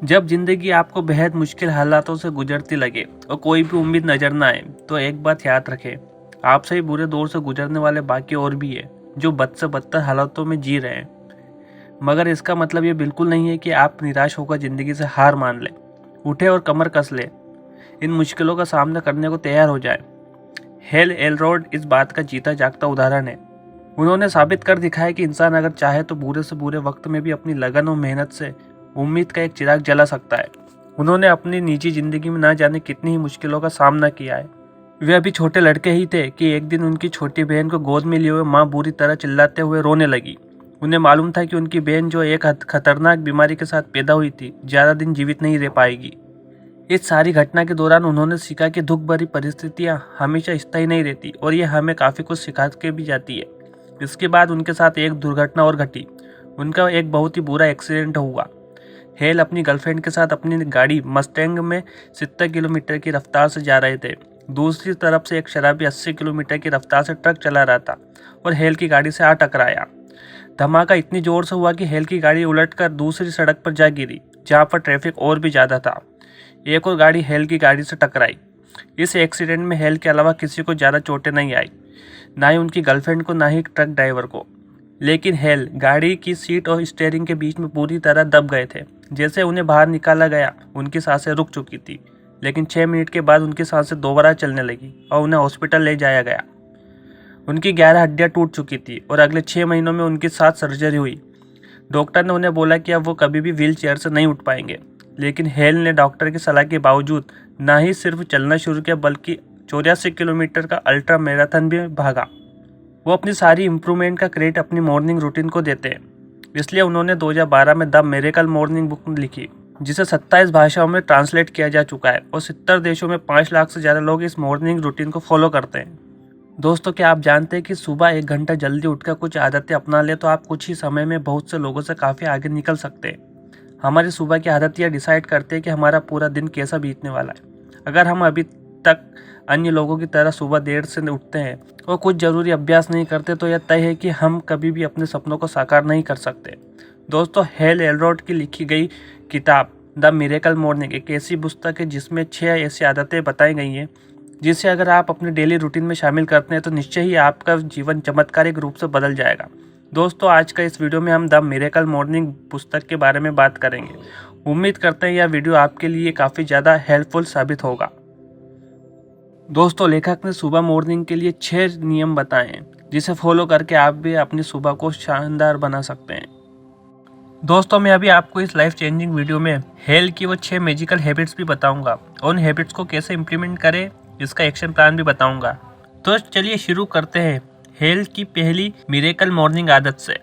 जब जिंदगी आपको बेहद मुश्किल हालातों से गुजरती लगे और कोई भी उम्मीद नजर ना आए तो एक बात याद रखें, आपसे ही बुरे दौर से गुजरने वाले बाकी और भी है जो बद से बदतर हालातों में जी रहे हैं। मगर इसका मतलब ये बिल्कुल नहीं है कि आप निराश होकर जिंदगी से हार मान लें। उठे और कमर कस ले, इन मुश्किलों का सामना करने को तैयार हो जाए। हेल एलरोड इस बात का जीता जागता उदाहरण है। उन्होंने साबित कर दिखाया कि इंसान अगर चाहे तो बुरे से बुरे वक्त में भी अपनी लगन और मेहनत से उम्मीद का एक चिराग जला सकता है। उन्होंने अपनी निजी जिंदगी में ना जाने कितनी ही मुश्किलों का सामना किया है। वे अभी छोटे लड़के ही थे कि एक दिन उनकी छोटी बहन को गोद में लिए हुए माँ बुरी तरह चिल्लाते हुए रोने लगी। उन्हें मालूम था कि उनकी बहन जो एक खतरनाक बीमारी के साथ पैदा हुई थी, ज़्यादा दिन जीवित नहीं रह पाएगी। इस सारी घटना के दौरान उन्होंने सीखा कि दुख भरी परिस्थितियां हमेशा स्थायी नहीं रहती और ये हमें काफ़ी कुछ सिखा के भी जाती है। इसके बाद उनके साथ एक दुर्घटना और घटी। उनका एक बहुत ही बुरा एक्सीडेंट हुआ। हेल अपनी गर्लफ्रेंड के साथ अपनी गाड़ी मस्टैंग में 70 किलोमीटर की रफ्तार से जा रहे थे। दूसरी तरफ से एक शराबी 80 किलोमीटर की रफ्तार से ट्रक चला रहा था और हेल की गाड़ी से आ टकराया। धमाका इतनी जोर से हुआ कि हेल की गाड़ी उलटकर दूसरी सड़क पर जा गिरी, जहां पर ट्रैफिक और भी ज़्यादा था। एक और गाड़ी हेल की गाड़ी से टकराई। इस एक्सीडेंट में हेल के अलावा किसी को ज़्यादा चोटें नहीं आई, ना ही उनकी गर्लफ्रेंड को, ना ही ट्रक ड्राइवर को। लेकिन हेल गाड़ी की सीट और स्टीयरिंग के बीच में पूरी तरह दब गए थे। जैसे उन्हें बाहर निकाला गया, उनकी सांसें रुक चुकी थी, लेकिन 6 मिनट के बाद उनकी सांसें दोबारा चलने लगी और उन्हें हॉस्पिटल ले जाया गया। उनकी 11 हड्डियां टूट चुकी थी और अगले 6 महीनों में उनकी 7 सर्जरी हुई। डॉक्टर ने उन्हें बोला कि अब वो कभी भी व्हील चेयर से नहीं उठ पाएंगे। लेकिन हेल ने डॉक्टर की सलाह के बावजूद ना ही सिर्फ चलना शुरू किया, बल्कि 84 किलोमीटर का अल्ट्रा मैराथन भी भागा। वो अपनी सारी इम्प्रूवमेंट का क्रेडिट अपनी मॉर्निंग रूटीन को देते हैं। इसलिए उन्होंने 2012 में द मिरेकल मॉर्निंग बुक लिखी, जिसे 27 भाषाओं में ट्रांसलेट किया जा चुका है और 70 देशों में 5 लाख से ज़्यादा लोग इस मॉर्निंग रूटीन को फॉलो करते हैं। दोस्तों, क्या आप जानते हैं कि सुबह 1 घंटा जल्दी उठकर कुछ आदतें अपना ले तो आप कुछ ही समय में बहुत से लोगों से काफ़ी आगे निकल सकते हैं। हमारी सुबह की आदत यह डिसाइड करते हैं कि हमारा पूरा दिन कैसा बीतने वाला है। अगर हम अभी तक अन्य लोगों की तरह सुबह देर से उठते हैं और कुछ ज़रूरी अभ्यास नहीं करते तो यह तय है कि हम कभी भी अपने सपनों को साकार नहीं कर सकते। दोस्तों, हेल एलरोड की लिखी गई किताब द मिरेकल मॉर्निंग एक ऐसी पुस्तक है जिसमें 6 ऐसी आदतें बताई गई हैं जिसे अगर आप अपने डेली रूटीन में शामिल करते हैं तो निश्चय ही आपका जीवन चमत्कारिक रूप से बदल जाएगा। दोस्तों, आज का इस वीडियो में हम द मिरेकल मॉर्निंग पुस्तक के बारे में बात करेंगे। उम्मीद करते हैं यह वीडियो आपके लिए काफ़ी ज़्यादा हेल्पफुल साबित होगा। दोस्तों, लेखक ने सुबह मॉर्निंग के लिए 6 नियम बताए हैं जिसे फॉलो करके आप भी अपनी सुबह को शानदार बना सकते हैं। दोस्तों, मैं अभी आपको इस लाइफ चेंजिंग वीडियो में हेल की वो 6 मैजिकल हैबिट्स भी बताऊंगा और उन हैबिट्स को कैसे इम्प्लीमेंट करें इसका एक्शन प्लान भी बताऊंगा। तो चलिए शुरू करते हैं हेल की पहली मिरेकल मॉर्निंग आदत से।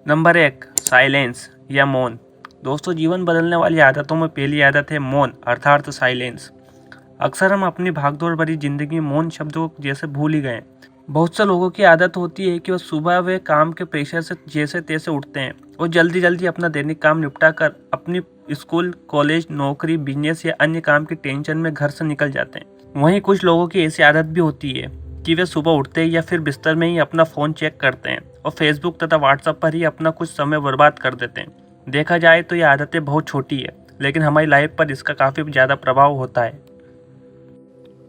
नंबर 1, साइलेंस या मौन। दोस्तों, जीवन बदलने वाली आदतों में पहली आदत है मौन अर्थात साइलेंस। अक्सर हम अपनी भागदौड़ भरी जिंदगी में मौन शब्दों जैसे भूल ही गए। बहुत से लोगों की आदत होती है कि वह सुबह वे काम के प्रेशर से जैसे तैसे उठते हैं और जल्दी जल्दी अपना दैनिक काम निपटा कर अपनी स्कूल, कॉलेज, नौकरी, बिजनेस या अन्य काम की टेंशन में घर से निकल जाते हैं। वहीं कुछ लोगों की ऐसी आदत भी होती है कि वे सुबह उठते ही या फिर बिस्तर में ही अपना फ़ोन चेक करते हैं और फेसबुक तथा व्हाट्सएप पर ही अपना कुछ समय बर्बाद कर देते हैं। देखा जाए तो ये आदतें बहुत छोटी है, लेकिन हमारी लाइफ पर इसका काफ़ी ज़्यादा प्रभाव होता है।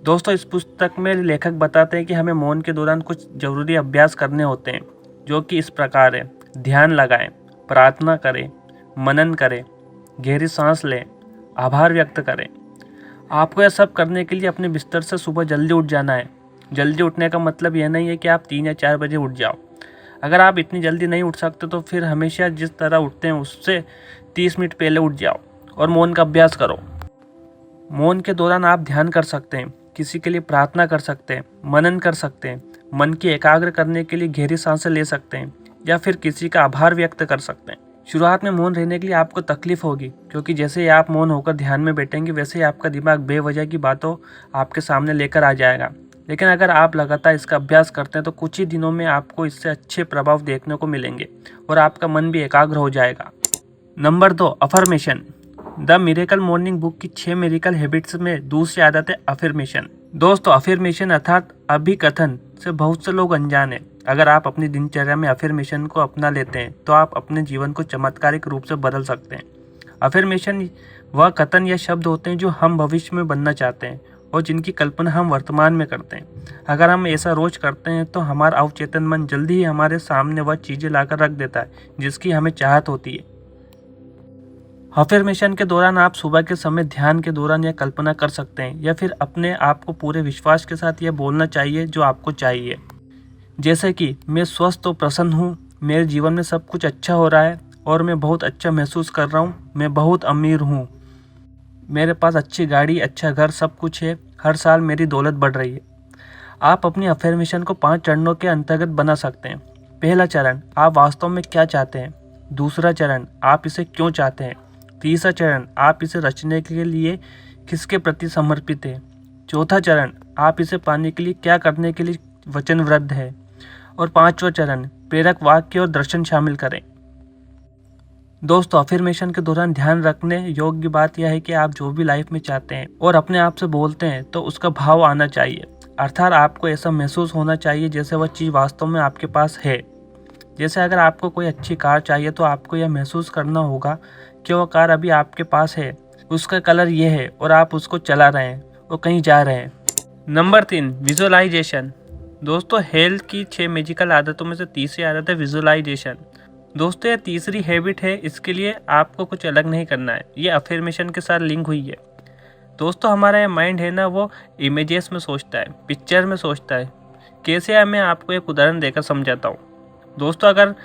दोस्तों, इस पुस्तक में लेखक बताते हैं कि हमें मौन के दौरान कुछ जरूरी अभ्यास करने होते हैं, जो कि इस प्रकार है। ध्यान लगाएं, प्रार्थना करें, मनन करें, गहरी सांस लें, आभार व्यक्त करें। आपको यह सब करने के लिए अपने बिस्तर से सुबह जल्दी उठ जाना है। जल्दी उठने का मतलब यह नहीं है कि आप 3 या 4 बजे उठ जाओ। अगर आप इतनी जल्दी नहीं उठ सकते तो फिर हमेशा जिस तरह उठते हैं उससे 30 मिनट पहले उठ जाओ और मौन का अभ्यास करो। मौन के दौरान आप ध्यान कर सकते हैं, किसी के लिए प्रार्थना कर सकते हैं, मनन कर सकते हैं, मन की एकाग्र करने के लिए गहरी सांसें ले सकते हैं या फिर किसी का आभार व्यक्त कर सकते हैं। शुरुआत में मौन रहने के लिए आपको तकलीफ होगी, क्योंकि जैसे ही आप मौन होकर ध्यान में बैठेंगे वैसे ही आपका दिमाग बेवजह की बातों आपके सामने लेकर आ जाएगा। लेकिन अगर आप लगातार इसका अभ्यास करते हैं तो कुछ ही दिनों में आपको इससे अच्छे प्रभाव देखने को मिलेंगे और आपका मन भी एकाग्र हो जाएगा। Number 2, affirmation. The miracle morning book की 6 मिरेकल हैबिट्स में दूसरी आदत है अफर्मेशन। दोस्तों, अफर्मेशन अर्थात अभिकथन से बहुत से लोग अनजान हैं। अगर आप अपनी दिनचर्या में अफर्मेशन को अपना लेते हैं तो आप अपने जीवन को चमत्कारिक रूप से बदल सकते हैं। अफर्मेशन वह कथन या शब्द होते हैं जो हम भविष्य में बनना चाहते हैं और जिनकी कल्पना हम वर्तमान में करते हैं। अगर हम ऐसा रोज करते हैं तो हमारा अवचेतन मन जल्दी ही हमारे सामने वह चीज़ें लाकर रख देता है जिसकी हमें चाहत होती है। अफर्मेशन के दौरान आप सुबह के समय ध्यान के दौरान यह कल्पना कर सकते हैं या फिर अपने आप को पूरे विश्वास के साथ यह बोलना चाहिए जो आपको चाहिए, जैसे कि मैं स्वस्थ और प्रसन्न हूँ, मेरे जीवन में सब कुछ अच्छा हो रहा है और मैं बहुत अच्छा महसूस कर रहा हूँ, मैं बहुत अमीर हूँ, मेरे पास अच्छी गाड़ी, अच्छा घर, सब कुछ है, हर साल मेरी दौलत बढ़ रही है। आप अपनी अफर्मेशन को 5 चरणों के अंतर्गत बना सकते हैं। पहला चरण, आप वास्तव में क्या चाहते हैं। दूसरा चरण, आप इसे क्यों चाहते हैं। तीसरा चरण, आप इसे रचने के लिए किसके प्रति समर्पित हैं। चौथा चरण, आप इसे पाने के लिए क्या करने के लिए वचनबद्ध है। और 5वां चरण, प्रेरक वाक्य और दर्शन शामिल करें। दोस्तों, अफर्मेशन के दौरान ध्यान रखने योग्य बात यह है कि आप जो भी लाइफ में चाहते हैं और अपने आप से बोलते हैं तो उसका भाव आना चाहिए, अर्थात आपको ऐसा महसूस होना चाहिए जैसे वह चीज़ वास्तव में आपके पास है। जैसे अगर आपको कोई अच्छी कार चाहिए तो आपको यह महसूस करना होगा कि वह कार अभी आपके पास है, उसका कलर ये है और आप उसको चला रहे हैं और कहीं जा रहे हैं। Number 3, visualisation. दोस्तों, हेल्थ की 6 मैजिकल आदतों में से तीसरी आदत है विजुअलाइजेशन। दोस्तों, यह तीसरी हैबिट है, इसके लिए आपको कुछ अलग नहीं करना है, ये अफर्मेशन के साथ लिंक हुई है। दोस्तों, हमारा ये माइंड है ना, वो इमेजेस में सोचता है, पिक्चर में सोचता है। कैसे है, मैं आपको एक उदाहरण देकर समझाता हूँ। दोस्तों, अगर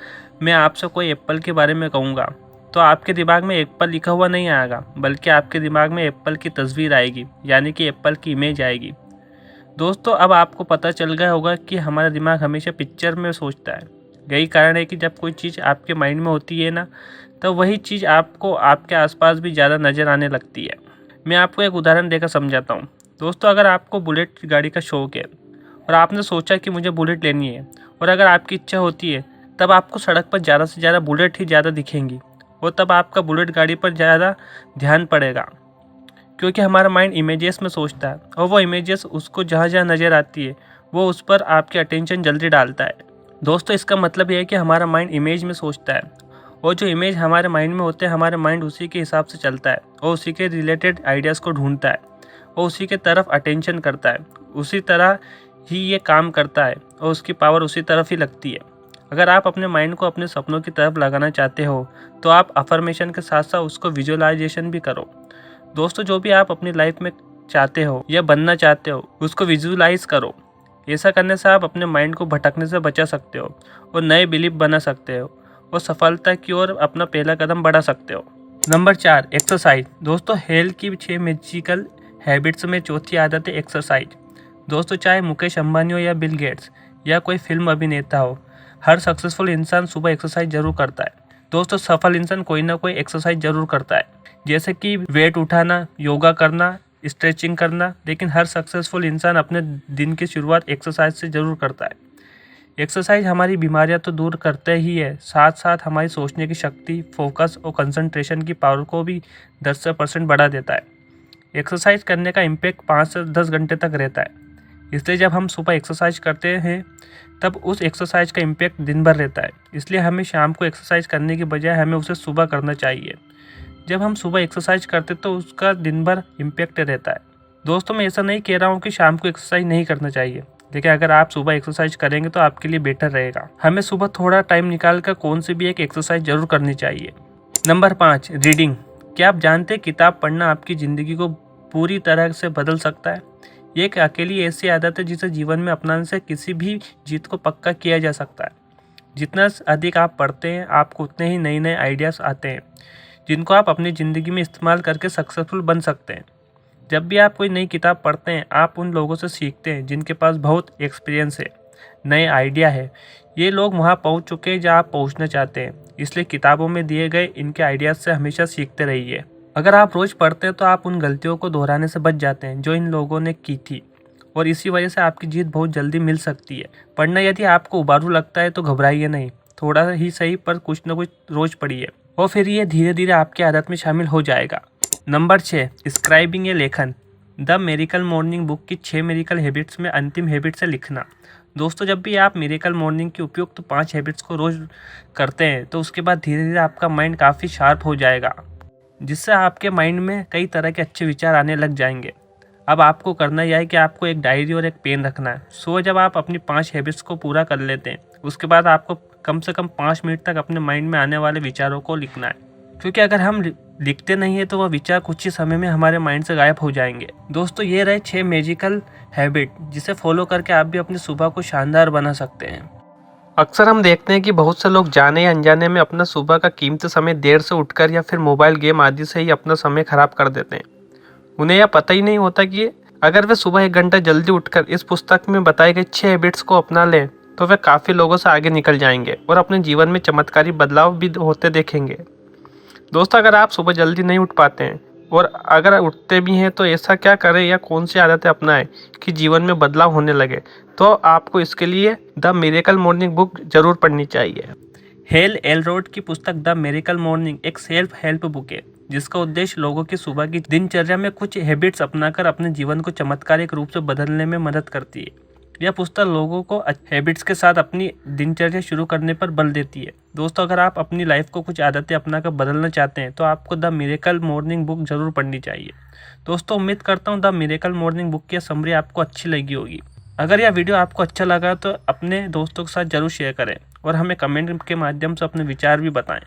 मैं आपसे कोई एप्पल के बारे में कहूँगा तो आपके दिमाग में एप्पल लिखा हुआ नहीं आएगा, बल्कि आपके दिमाग में एप्पल की तस्वीर आएगी, यानी कि एप्पल की इमेज आएगी। दोस्तों, अब आपको पता चल गया होगा कि हमारा दिमाग हमेशा पिक्चर में सोचता है। यही कारण है कि जब कोई चीज़ आपके माइंड में होती है ना, तो वही चीज़ आपको आपके आसपास भी ज़्यादा नज़र आने लगती है। मैं आपको एक उदाहरण देकर समझाता हूँ। दोस्तों, अगर आपको बुलेट गाड़ी का शौक़ है और आपने सोचा कि मुझे बुलेट लेनी है, और अगर आपकी इच्छा होती है, तब आपको सड़क पर ज़्यादा से ज़्यादा बुलेट ही ज़्यादा दिखेंगी और तब आपका बुलेट गाड़ी पर ज़्यादा ध्यान पड़ेगा, क्योंकि हमारा माइंड इमेजेस में सोचता है और वो इमेजेस उसको जहाँ जहाँ नज़र आती है वो उस पर आपके अटेंशन जल्दी डालता है। दोस्तों, इसका मतलब यह है कि हमारा माइंड इमेज में सोचता है और जो इमेज हमारे माइंड में होते हैं, हमारे माइंड उसी के हिसाब से चलता है और उसी के रिलेटेड आइडियाज़ को ढूंढता है और उसी के तरफ अटेंशन करता है। उसी तरह ही ये काम करता है और उसकी पावर उसी तरफ ही लगती है। अगर आप अपने माइंड को अपने सपनों की तरफ लगाना चाहते हो तो आप अफर्मेशन के साथ साथ उसको विजुअलाइजेशन भी करो। दोस्तों, जो भी आप अपनी लाइफ में चाहते हो या बनना चाहते हो, उसको विजुअलाइज करो। ऐसा करने से आप अपने माइंड को भटकने से बचा सकते हो और नए बिलीफ बना सकते हो और सफलता की ओर अपना पहला कदम बढ़ा सकते हो। Number 4, exercise. दोस्तों, हेल्थ की 6 मैजिकल हैबिट्स में चौथी आदत है एक्सरसाइज। दोस्तों, चाहे मुकेश अंबानी हो या बिल गेट्स या कोई फिल्म अभिनेता हो, हर सक्सेसफुल इंसान सुबह एक्सरसाइज जरूर करता है। दोस्तों, सफल इंसान कोई ना कोई एक्सरसाइज जरूर करता है, जैसे कि वेट उठाना, योगा करना, स्ट्रेचिंग करना। लेकिन हर सक्सेसफुल इंसान अपने दिन की शुरुआत एक्सरसाइज से जरूर करता है। एक्सरसाइज हमारी बीमारियां तो दूर करते ही है, साथ साथ हमारी सोचने की शक्ति, फोकस और कंसंट्रेशन की पावर को भी 10 से % बढ़ा देता है। एक्सरसाइज करने का इम्पैक्ट 5 से 10 घंटे तक रहता है, इसलिए जब हम सुबह एक्सरसाइज करते हैं तब उस एक्सरसाइज का इम्पैक्ट दिन भर रहता है। इसलिए हमें शाम को एक्सरसाइज करने की बजाय हमें उसे सुबह करना चाहिए। जब हम सुबह एक्सरसाइज करते तो उसका दिन भर इम्पैक्ट रहता है। दोस्तों, मैं ऐसा नहीं कह रहा हूँ कि शाम को एक्सरसाइज नहीं करना चाहिए, लेकिन अगर आप सुबह एक्सरसाइज करेंगे तो आपके लिए बेटर रहेगा। हमें सुबह थोड़ा टाइम निकाल कर कौन सी भी एक एक्सरसाइज जरूर करनी चाहिए। Number 5, reading. क्या आप जानते हैं किताब पढ़ना आपकी ज़िंदगी को पूरी तरह से बदल सकता है। ये एक अकेली ऐसी आदत है जिसे जीवन में अपनाने से किसी भी जीत को पक्का किया जा सकता है। जितना अधिक आप पढ़ते हैं, आपको उतने ही नए नए आइडियाज़ आते हैं जिनको आप अपनी ज़िंदगी में इस्तेमाल करके सक्सेसफुल बन सकते हैं। जब भी आप कोई नई किताब पढ़ते हैं, आप उन लोगों से सीखते हैं जिनके पास बहुत एक्सपीरियंस है, नए आइडिया है। ये लोग वहाँ पहुँच चुके हैं जहाँ आप पहुँचना चाहते हैं, इसलिए किताबों में दिए गए इनके आइडियाज़ से हमेशा सीखते रहिए। अगर आप रोज़ पढ़ते हैं तो आप उन गलतियों को दोहराने से बच जाते हैं जो इन लोगों ने की थी, और इसी वजह से आपकी जीत बहुत जल्दी मिल सकती है। पढ़ना यदि आपको उबारू लगता है तो घबराइए नहीं, थोड़ा ही सही पर कुछ ना कुछ रोज़ पढ़िए और फिर ये धीरे धीरे आपकी आदत में शामिल हो जाएगा। नंबर 6, स्क्राइबिंग या लेखन। द मिरेकल मॉर्निंग बुक की 6 मिरेकल हैबिट्स में अंतिम हैबिट से लिखना। दोस्तों, जब भी आप मिरेकल मॉर्निंग की उपयुक्त 5 हैबिट्स को रोज़ करते हैं तो उसके बाद धीरे धीरे आपका माइंड काफ़ी शार्प हो जाएगा। जिससे आपके माइंड में कई तरह के अच्छे विचार आने लग जाएंगे। अब आपको करना यह है कि आपको एक डायरी और एक पेन रखना है। सुबह जब आप अपनी 5 हैबिट्स को पूरा कर लेते हैं, उसके बाद आपको कम से कम 5 मिनट तक अपने माइंड में आने वाले विचारों को लिखना है, क्योंकि अगर हम लिखते नहीं है तो वह विचार कुछ ही समय में हमारे माइंड से गायब हो जाएंगे। दोस्तों, ये रहे 6 मैजिकल हैबिट जिसे फॉलो करके आप भी अपनी सुबह को शानदार बना सकते हैं। अक्सर हम देखते हैं कि बहुत से लोग जाने या अनजाने में अपना सुबह का कीमती समय देर से उठकर या फिर मोबाइल गेम आदि से ही अपना समय खराब कर देते हैं। उन्हें यह पता ही नहीं होता कि अगर वे सुबह 1 घंटा जल्दी उठकर इस पुस्तक में बताई गई 6 हैबिट्स को अपना लें तो वे काफ़ी लोगों से आगे निकल जाएंगे और अपने जीवन में चमत्कारी बदलाव भी होते देखेंगे। दोस्तों, अगर आप सुबह जल्दी नहीं उठ पाते हैं और अगर उठते भी हैं तो ऐसा क्या करें या कौन सी आदतें अपनाएं कि जीवन में बदलाव होने लगे, तो आपको इसके लिए द मिरेकल मॉर्निंग बुक जरूर पढ़नी चाहिए। हेल एलरोड की पुस्तक द मिरेकल मॉर्निंग एक सेल्फ हेल्प बुक है जिसका उद्देश्य लोगों की सुबह की दिनचर्या में कुछ हैबिट्स अपनाकर अपने जीवन को चमत्कारिक रूप से बदलने में मदद करती है। यह पुस्तक लोगों को हैबिट्स के साथ अपनी दिनचर्या शुरू करने पर बल देती है। दोस्तों, अगर आप अपनी लाइफ को कुछ आदतें अपनाकर बदलना चाहते हैं तो आपको द मिरेकल मॉर्निंग बुक जरूर पढ़नी चाहिए। दोस्तों, उम्मीद करता हूँ द मिरेकल मॉर्निंग बुक की समरी आपको अच्छी लगी होगी। अगर यह वीडियो आपको अच्छा लगा तो अपने दोस्तों के साथ जरूर शेयर करें और हमें कमेंट के माध्यम से अपने विचार भी बताएं।